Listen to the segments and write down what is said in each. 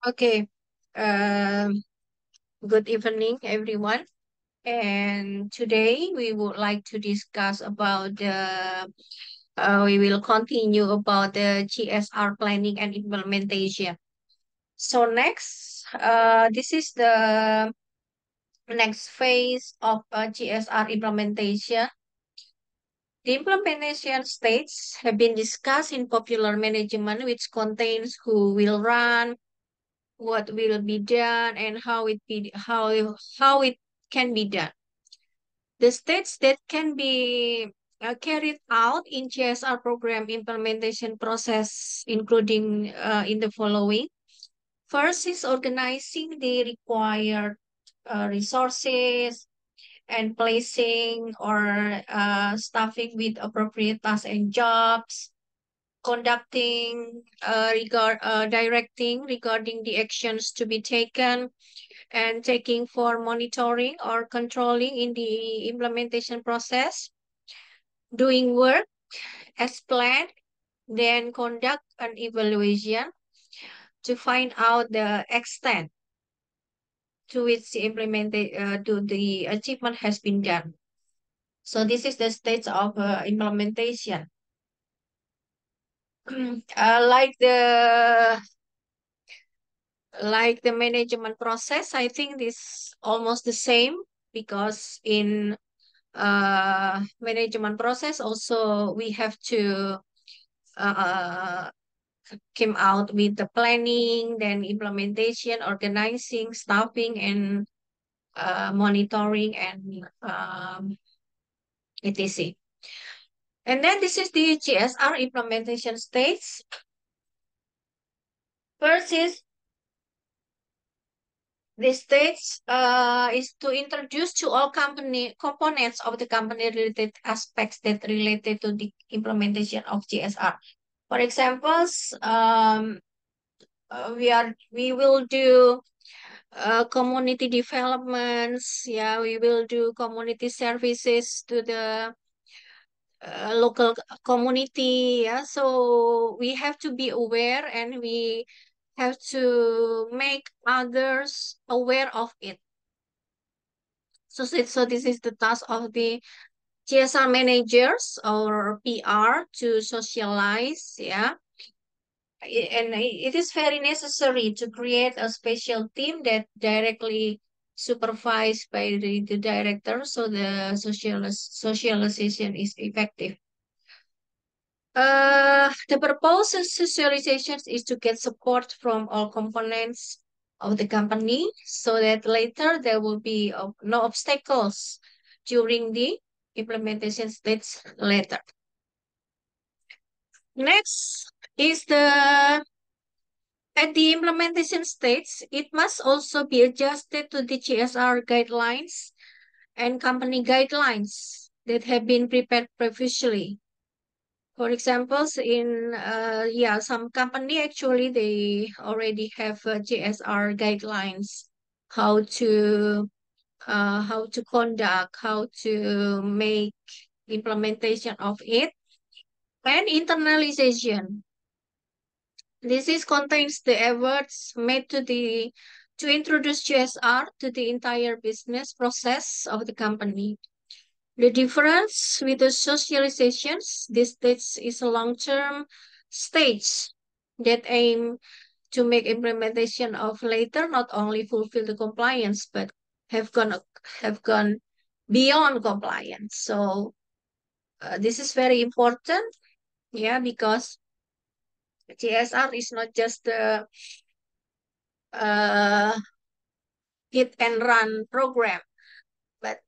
Okay. Um, Good evening, everyone. And today we would like to discuss about we will continue about the GSR planning and implementation. So next, this is the next phase of GSR implementation. The implementation stages have been discussed in popular management, which contains who will run, what will be done, and how it can be done. The states that can be carried out in GSR program implementation process, including in the following. First is organizing the required resources and placing or staffing with appropriate tasks and jobs, conducting directing regarding the actions to be taken, and taking for monitoring or controlling in the implementation process, doing work as planned, then conduct an evaluation to find out the extent to which the achievement has been done. So this is the stage of implementation. Like the management process, I think this almost the same because in management process also we have to uh, came out with the planning, then implementation, organizing, staffing, and monitoring and etc. And then this is the GSR implementation stage. First is the stage is to introduce to all company components of the company related aspects that related to the implementation of GSR. For examples, we will do community developments. Yeah, we will do community services to the local community. Yeah, so we have to be aware and we have to make others aware of it. So this is the task of the GSR managers or PR to socialize. Yeah, and it is very necessary to create a special team that directly supervised by the director so the socialization is effective. The purpose of socialization is to get support from all components of the company so that later there will be no obstacles during the implementation stage later. Next is the at the implementation stage, it must also be adjusted to the GSR guidelines and company guidelines that have been prepared previously. For example, in some company actually they already have GSR guidelines how to conduct, how to make implementation of it, and internalization. This is contains the efforts made to introduce GSR to the entire business process of the company. The difference with the socializations, this stage is a long-term stage that aim to make implementation of later not only fulfill the compliance but have gone have gone beyond compliance. So this is very important, yeah, because GSR is not just the uh, hit and run program, but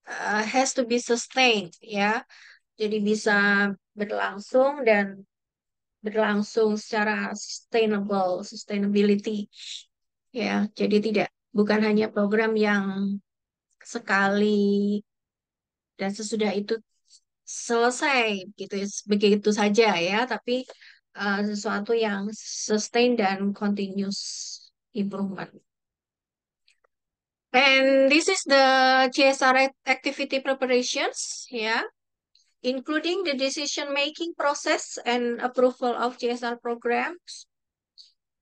has to be sustained, ya. Jadi bisa berlangsung dan berlangsung secara sustainability, ya. Jadi bukan hanya program yang sekali dan sesudah itu selesai gitu, begitu saja ya, tapi sesuatu yang sustain dan continuous improvement. And this is the GSR activity preparations, yeah, including the decision-making process and approval of GSR programs,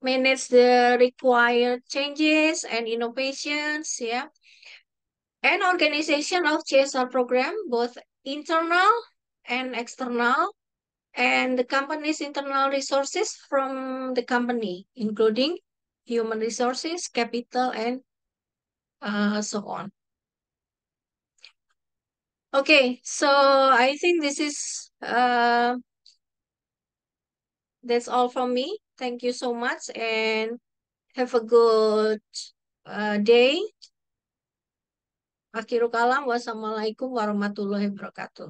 manage the required changes and innovations, yeah, and organization of CSR program, both internal and external, and the company's internal resources from the company, including human resources, capital, and so on. Okay, so I think this is that's all from me. Thank you so much and have a good day. Akhirul kalam. Wassalamualaikum warahmatullahi wabarakatuh.